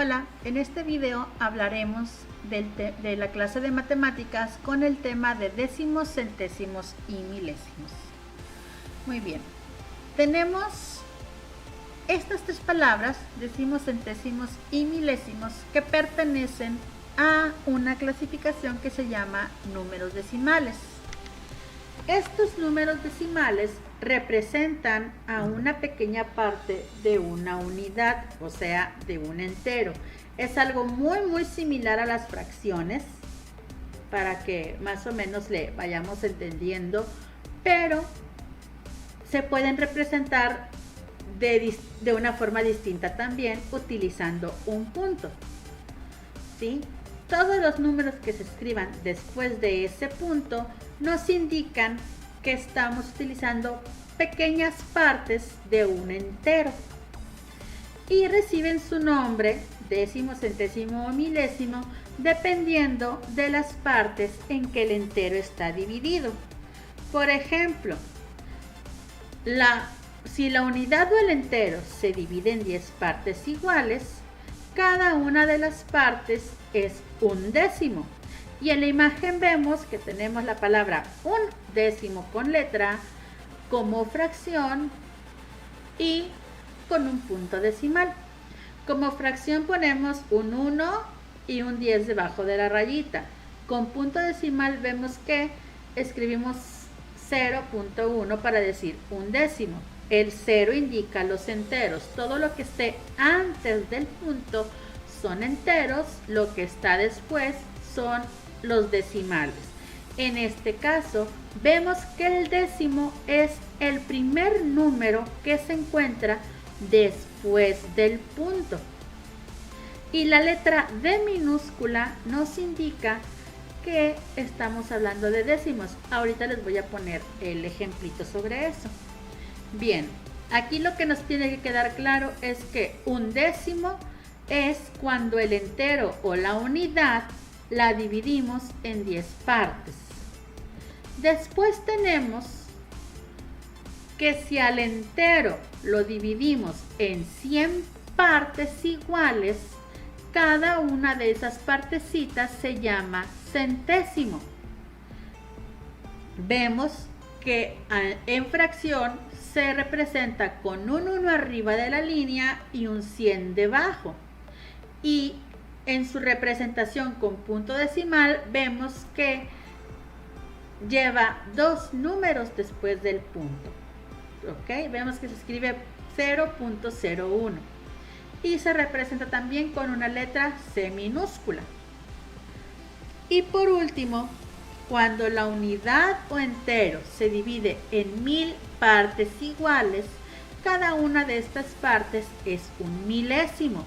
Hola, en este video hablaremos de la clase de matemáticas con el tema de décimos, centésimos y milésimos. Muy bien, tenemos estas tres palabras, décimos, centésimos y milésimos, que pertenecen a una clasificación que se llama números decimales. Estos números decimales representan a una pequeña parte de una unidad, o sea, de un entero. Es algo muy similar a las fracciones, para que más o menos le vayamos entendiendo, pero se pueden representar de una forma distinta también, utilizando un punto, ¿sí? Todos los números que se escriban después de ese punto nos indican que estamos utilizando pequeñas partes de un entero y reciben su nombre, décimo, centésimo o milésimo, dependiendo de las partes en que el entero está dividido. Por ejemplo, si la unidad o el entero se divide en 10 partes iguales, cada una de las partes es un décimo. Y en la imagen vemos que tenemos la palabra un décimo con letra como fracción y con un punto decimal. Como fracción ponemos un 1 y un 10 debajo de la rayita. Con punto decimal vemos que escribimos 0.1 para decir un décimo. El 0 indica los enteros. Todo lo que esté antes del punto son enteros, lo que está después son los decimales. En este caso, vemos que el décimo es el primer número que se encuentra después del punto. Y la letra D minúscula nos indica que estamos hablando de décimos. Ahorita les voy a poner el ejemplito sobre eso. Bien, aquí lo que nos tiene que quedar claro es que un décimo es cuando el entero o la unidad la dividimos en 10 partes. Después tenemos que si al entero lo dividimos en 100 partes iguales, cada una de esas partecitas se llama centésimo. Vemos que en fracción se representa con un 1 arriba de la línea y un 100 debajo. Y en su representación con punto decimal vemos que lleva dos números después del punto. ¿Ok? Vemos que se escribe 0.01 y se representa también con una letra C minúscula. Y por último, cuando la unidad o entero se divide en 1000 partes iguales, cada una de estas partes es un milésimo.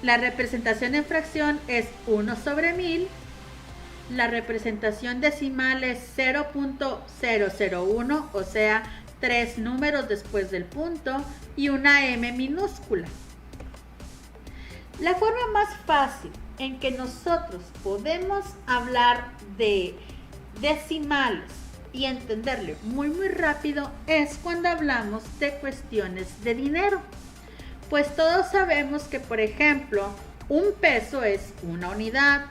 La representación en fracción es 1 sobre 1000. La representación decimal es 0.001, o sea, 3 números después del punto y una M minúscula. La forma más fácil en que nosotros podemos hablar de decimales y entenderlo muy rápido es cuando hablamos de cuestiones de dinero. Pues todos sabemos que, por ejemplo, un peso es una unidad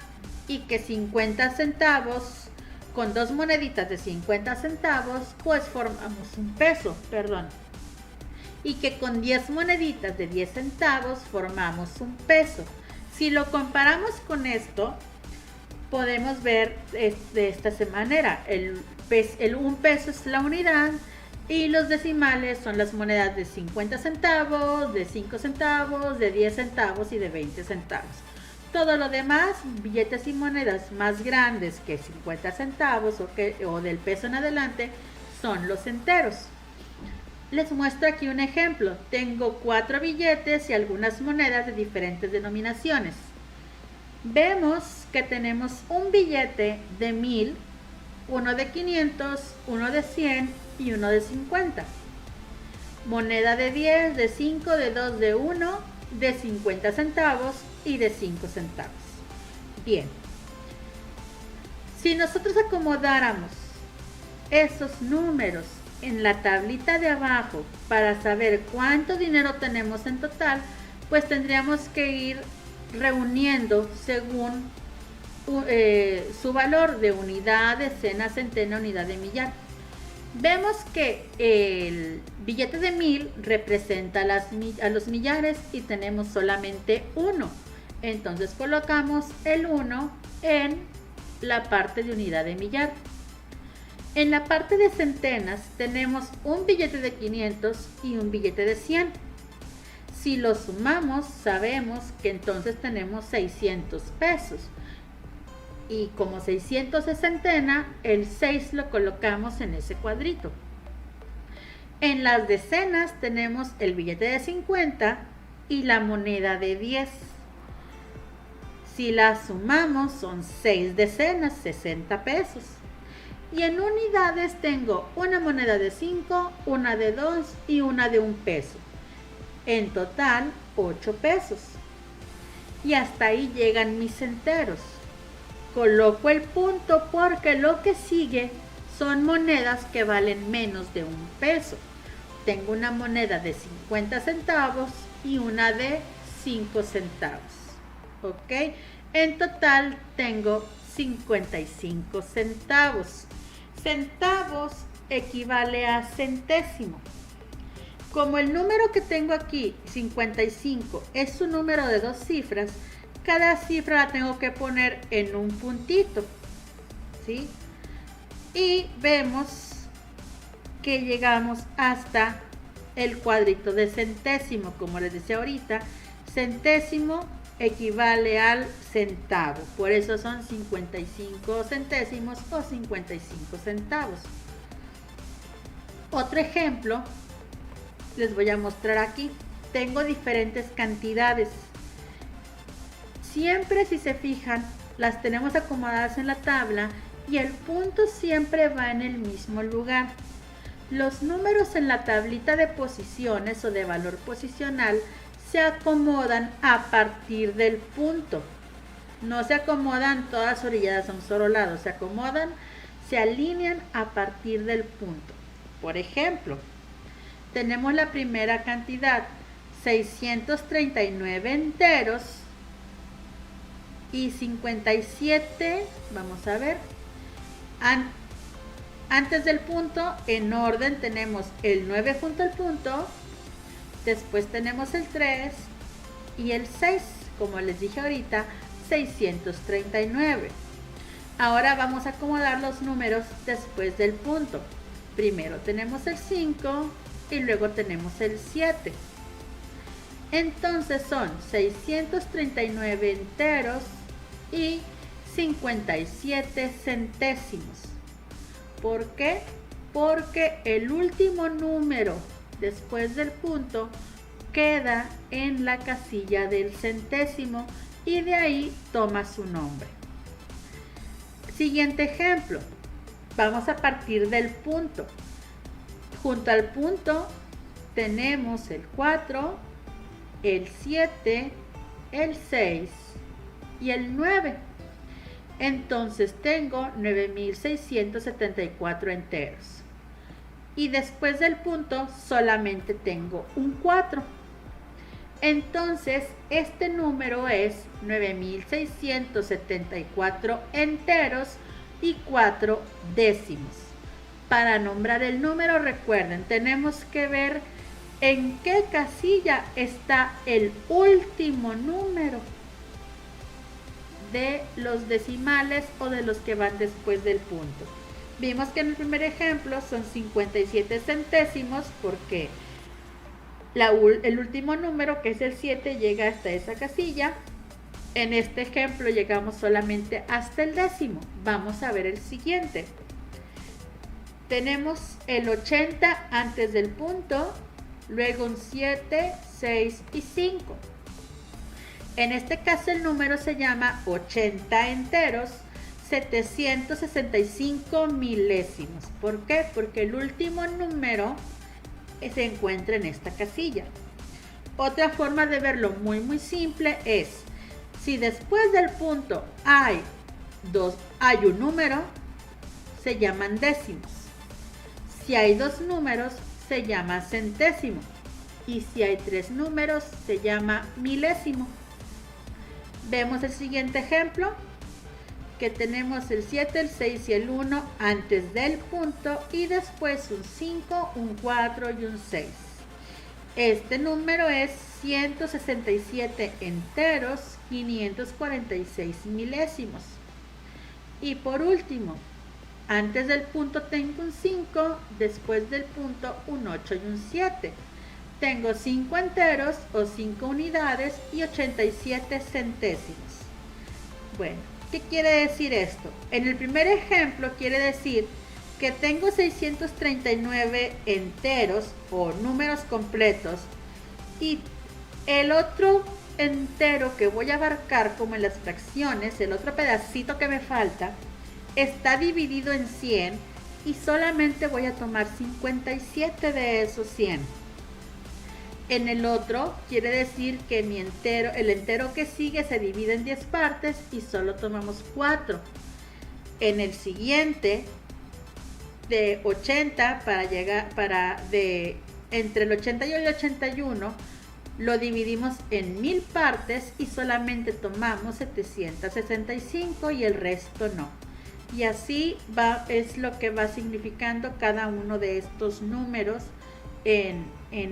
y que 50 centavos, con dos moneditas de 50 centavos, pues formamos un peso, y que con 10 moneditas de 10 centavos formamos un peso. Si lo comparamos con esto, podemos ver de esta manera. Un peso es la unidad y los decimales son las monedas de 50 centavos, de 5 centavos, de 10 centavos y de 20 centavos. Todo lo demás, billetes y monedas más grandes que 50 centavos o del peso en adelante, son los enteros. Les muestro aquí un ejemplo. Tengo 4 billetes y algunas monedas de diferentes denominaciones. Vemos que tenemos un billete de 1000, uno de 500, uno de 100 y uno de 50. Moneda de 10, de 5, de 2, de 1, de 50 centavos y de 5 centavos. Bien. Si nosotros acomodáramos esos números en la tablita de abajo para saber cuánto dinero tenemos en total, pues tendríamos que ir reuniendo según su valor de unidad, decena, centena, unidad de millar. Vemos que el billete de 1000 representa a los millares y tenemos solamente 1. Entonces colocamos el 1 en la parte de unidad de millar. En la parte de centenas tenemos un billete de 500 y un billete de 100. Si los sumamos, sabemos que entonces tenemos 600 pesos. Y como 600 es centena, el 6 lo colocamos en ese cuadrito. En las decenas tenemos el billete de 50 y la moneda de 10. Si las sumamos, son 6 decenas, 60 pesos. Y en unidades tengo una moneda de 5, una de 2 y una de 1 peso. En total, 8 pesos. Y hasta ahí llegan mis enteros. Coloco el punto porque lo que sigue son monedas que valen menos de 1 peso. Tengo una moneda de 50 centavos y una de 5 centavos. ¿Ok? En total tengo 55 centavos. Centavos equivale a centésimo. Como el número que tengo aquí, 55, es un número de 2 cifras, cada cifra la tengo que poner en un puntito, ¿sí? Y vemos que llegamos hasta el cuadrito de centésimo. Como les decía ahorita, centésimo equivale al centavo, por eso son 55 centésimos o 55 centavos. Otro ejemplo les voy a mostrar aquí. Tengo diferentes cantidades. Siempre, si se fijan, las tenemos acomodadas en la tabla y el punto siempre va en el mismo lugar. Los números en la tablita de posiciones o de valor posicional se acomodan a partir del punto. No se acomodan todas orilladas a un solo lado, se acomodan, se alinean a partir del punto. Por ejemplo, tenemos la primera cantidad, 639 enteros y 57, vamos a ver, antes del punto, en orden, tenemos el 9 junto al punto, después tenemos el 3 y el 6, como les dije ahorita, 639. Ahora vamos a acomodar los números después del punto. Primero tenemos el 5 y luego tenemos el 7. Entonces son 639 enteros y 57 centésimos. ¿Por qué? Porque el último número después del punto queda en la casilla del centésimo y de ahí toma su nombre. Siguiente ejemplo. Vamos a partir del punto. Junto al punto tenemos el 4, el 7, el 6 y el 9. Entonces tengo 9,674 enteros. Y después del punto solamente tengo un 4. Entonces este número es 9,674 enteros y 4 décimos. Para nombrar el número, recuerden, tenemos que ver en qué casilla está el último número de los decimales o de los que van después del punto. Vimos que en el primer ejemplo son 57 centésimos porque el último número, que es el 7, llega hasta esa casilla. En este ejemplo llegamos solamente hasta el décimo. Vamos a ver el siguiente. Tenemos el 80 antes del punto, luego un 7, 6 y 5. En este caso el número se llama 80 enteros, 765 milésimos. ¿Por qué? Porque el último número se encuentra en esta casilla. Otra forma de verlo muy simple es, si después del punto hay un número, se llaman décimos. Si hay 2 números, se llama centésimo. Y si hay 3 números, se llama milésimo. Vemos el siguiente ejemplo, que tenemos el 7, el 6 y el 1 antes del punto y después un 5, un 4 y un 6. Este número es 167 enteros, 546 milésimos. Y por último, antes del punto tengo un 5, después del punto un 8 y un 7. Tengo 5 enteros o 5 unidades y 87 centésimos. Bueno, ¿qué quiere decir esto? En el primer ejemplo quiere decir que tengo 639 enteros o números completos y el otro entero que voy a abarcar, como en las fracciones, el otro pedacito que me falta, está dividido en 100 y solamente voy a tomar 57 de esos 100. En el otro quiere decir que el entero que sigue se divide en 10 partes y solo tomamos 4. En el siguiente, de 80 entre el 80 y el 81, lo dividimos en 1000 partes y solamente tomamos 765 y el resto no. Y así es lo que va significando cada uno de estos números en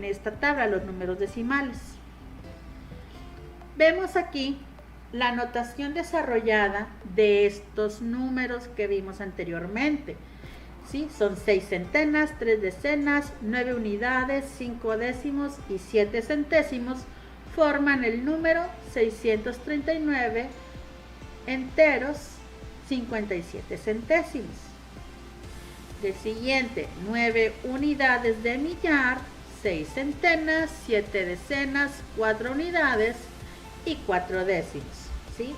esta tabla, los números decimales. Vemos aquí la notación desarrollada de estos números que vimos anteriormente. ¿Sí? Son 6 centenas, 3 decenas, 9 unidades, 5 décimos y 7 centésimos forman el número 639 enteros, 57 centésimos. El siguiente, 9 unidades de millar, 6 centenas, 7 decenas, 4 unidades y 4 décimos. ¿Sí?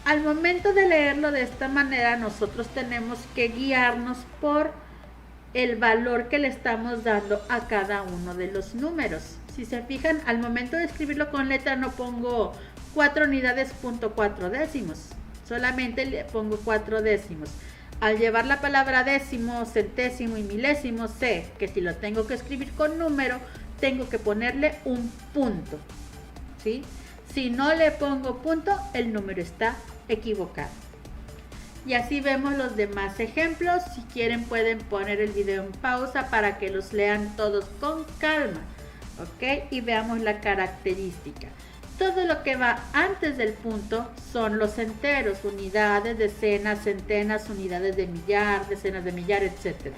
Al momento de leerlo de esta manera, nosotros tenemos que guiarnos por el valor que le estamos dando a cada uno de los números. Si se fijan, al momento de escribirlo con letra no pongo 4 unidades punto 4 décimos, solamente le pongo 4 décimos. Al llevar la palabra décimo, centésimo y milésimo, sé que si lo tengo que escribir con número, tengo que ponerle un punto, ¿sí? Si no le pongo punto, el número está equivocado. Y así vemos los demás ejemplos. Si quieren pueden poner el video en pausa para que los lean todos con calma, ¿ok? Y veamos la característica. Todo lo que va antes del punto son los enteros, unidades, decenas, centenas, unidades de millar, decenas de millar, etc.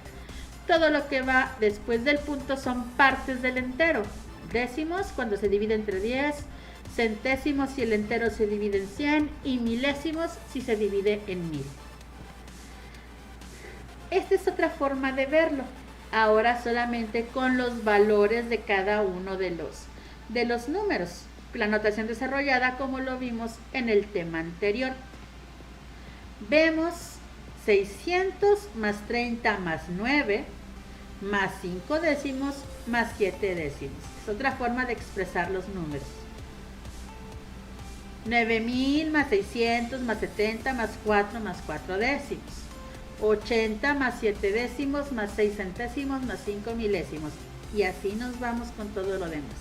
Todo lo que va después del punto son partes del entero. Décimos cuando se divide entre 10, centésimos si el entero se divide en 100 y milésimos si se divide en 1000. Esta es otra forma de verlo, ahora solamente con los valores de cada uno de los números. La notación desarrollada como lo vimos en el tema anterior. Vemos 600 más 30 más 9 más 5 décimos más 7 décimos. Es otra forma de expresar los números. 9000 más 600 más 70 más 4 más 4 décimos. 80 más 7 décimos más 6 centésimos más 5 milésimos. Y así nos vamos con todo lo demás.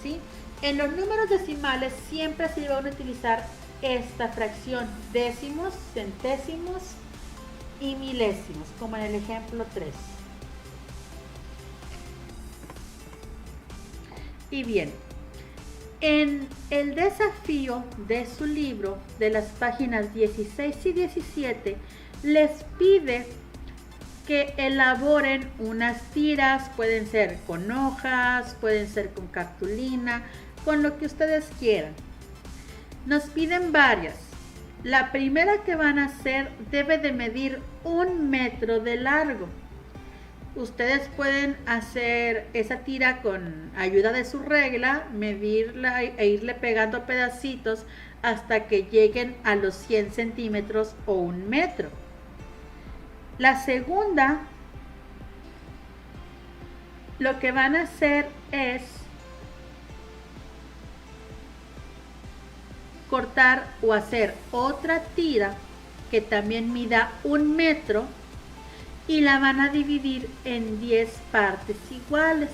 ¿Sí? En los números decimales siempre se van a utilizar esta fracción, décimos, centésimos y milésimos, como en el ejemplo 3. Y bien, en el desafío de su libro, de las páginas 16 y 17, les pide que elaboren unas tiras, pueden ser con hojas, pueden ser con cartulina, con lo que ustedes quieran. Nos piden varias. La primera que van a hacer debe de medir 1 metro de largo. Ustedes pueden hacer esa tira con ayuda de su regla, medirla e irle pegando pedacitos hasta que lleguen a los 100 centímetros o 1 metro. La segunda, lo que van a hacer es cortar o hacer otra tira que también mida 1 metro y la van a dividir en 10 partes iguales.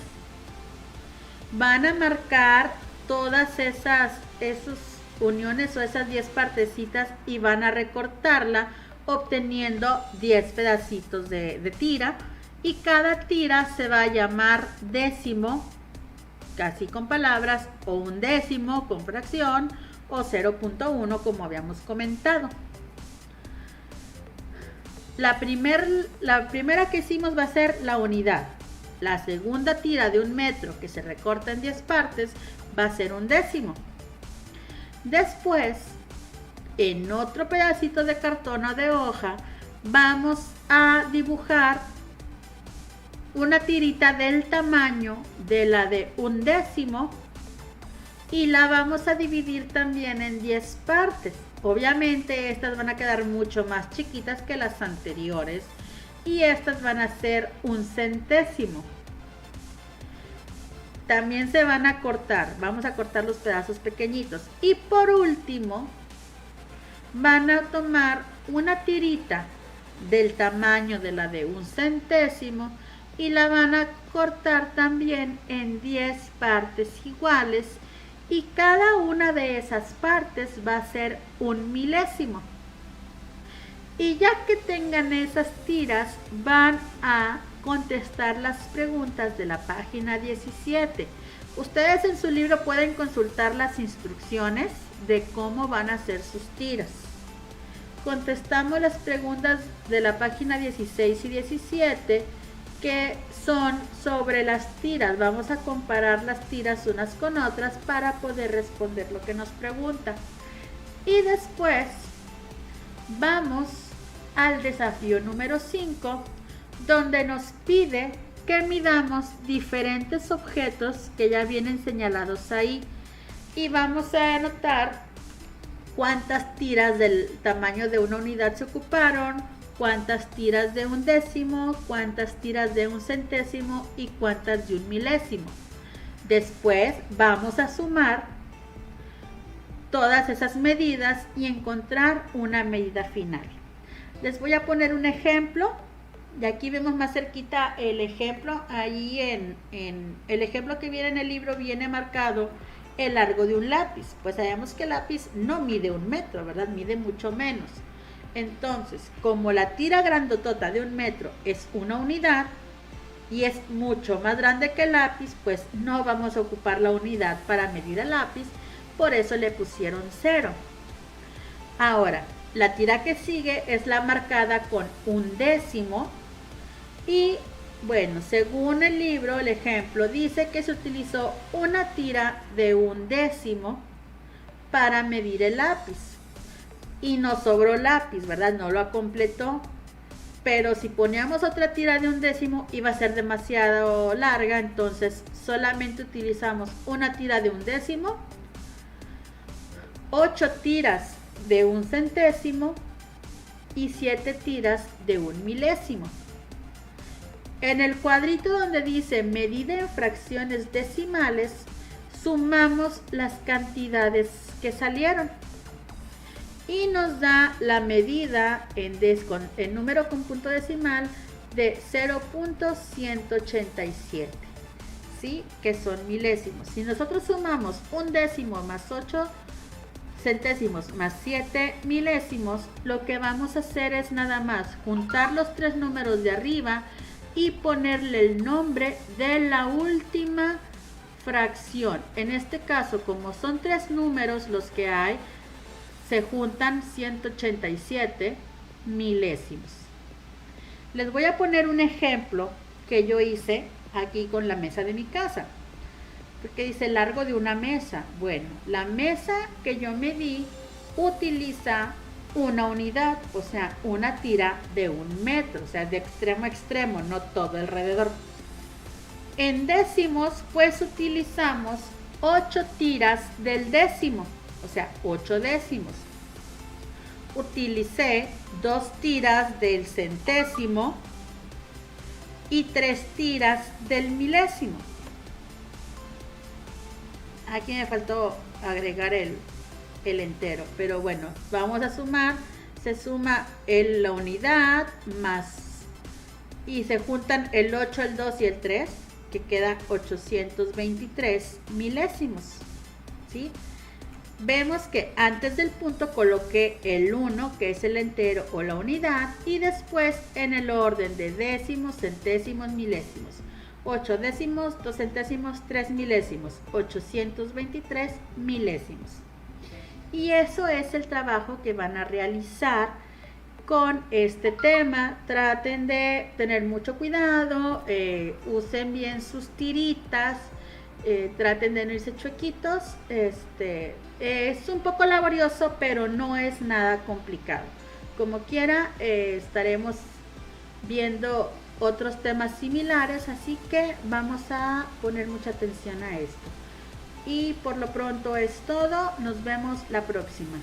Van a marcar todas esos uniones o esas 10 partecitas y van a recortarla obteniendo 10 pedacitos de tira, y cada tira se va a llamar décimo, casi con palabras, o un décimo con fracción, o 0.1 como habíamos comentado. La primera que hicimos va a ser la unidad. La segunda tira de 1 metro que se recorta en 10 partes va a ser un décimo. Después, en otro pedacito de cartón o de hoja, vamos a dibujar una tirita del tamaño de la de 1 décimo y la vamos a dividir también en 10 partes. Obviamente estas van a quedar mucho más chiquitas que las anteriores y estas van a ser 1 centésimo. También se van a cortar, vamos a cortar los pedazos pequeñitos. Y por último, van a tomar una tirita del tamaño de la de 1 centésimo y la van a cortar también en 10 partes iguales, y cada una de esas partes va a ser 1 milésimo. Y ya que tengan esas tiras, van a contestar las preguntas de la página 17. Ustedes en su libro pueden consultar las instrucciones de cómo van a hacer sus tiras. Contestamos las preguntas de la página 16 y 17, que son sobre las tiras. Vamos a comparar las tiras unas con otras para poder responder lo que nos pregunta. Y después vamos al desafío número 5, donde nos pide que midamos diferentes objetos que ya vienen señalados ahí, y vamos a anotar cuántas tiras del tamaño de una unidad se ocuparon, cuántas tiras de 1 décimo, cuántas tiras de 1 centésimo y cuántas de 1 milésimo. Después vamos a sumar todas esas medidas y encontrar una medida final. Les voy a poner un ejemplo, y aquí vemos más cerquita el ejemplo. Ahí en el ejemplo que viene en el libro viene marcado el largo de un lápiz. Pues sabemos que el lápiz no mide 1 metro, ¿verdad? Mide mucho menos. Entonces, como la tira grandotota de 1 metro es una unidad y es mucho más grande que el lápiz, pues no vamos a ocupar la unidad para medir el lápiz, por eso le pusieron 0. Ahora, la tira que sigue es la marcada con 1 décimo y, bueno, según el libro, el ejemplo dice que se utilizó una tira de 1 décimo para medir el lápiz. Y nos sobró lápiz, ¿verdad? No lo completó. Pero si poníamos otra tira de 1 décimo iba a ser demasiado larga, entonces solamente utilizamos una tira de 1 décimo, 8 tiras de 1 centésimo y 7 tiras de 1 milésimo. En el cuadrito donde dice medida en fracciones decimales, sumamos las cantidades que salieron. Y nos da la medida en número con punto decimal de 0.187, ¿sí? Que son milésimos. Si nosotros sumamos 1 décimo más 8 centésimos más 7 milésimos, lo que vamos a hacer es nada más juntar los 3 números de arriba y ponerle el nombre de la última fracción. En este caso, como son 3 números los que hay, se juntan 187 milésimos. Les voy a poner un ejemplo que yo hice aquí con la mesa de mi casa, porque dice largo de una mesa. Bueno, la mesa que yo medí utiliza una unidad, o sea, una tira de 1 metro, o sea, de extremo a extremo, no todo alrededor. En décimos, pues utilizamos 8 tiras del décimo, o sea, 8 décimos. Utilicé 2 tiras del centésimo y 3 tiras del milésimo. Aquí me faltó agregar el entero, pero bueno, vamos a sumar. Se suma la unidad más, y se juntan el 8, el 2 y el 3, que queda 823 milésimos, ¿sí? Vemos que antes del punto coloqué el 1, que es el entero o la unidad, y después en el orden de décimos, centésimos, milésimos. 8 décimos, 2 centésimos, 3 milésimos, 823 milésimos. Y eso es el trabajo que van a realizar con este tema. Traten de tener mucho cuidado, usen bien sus tiritas, traten de no irse chuequitos. Es un poco laborioso, pero no es nada complicado. Como quiera, estaremos viendo otros temas similares, así que vamos a poner mucha atención a esto. Y por lo pronto es todo, nos vemos la próxima.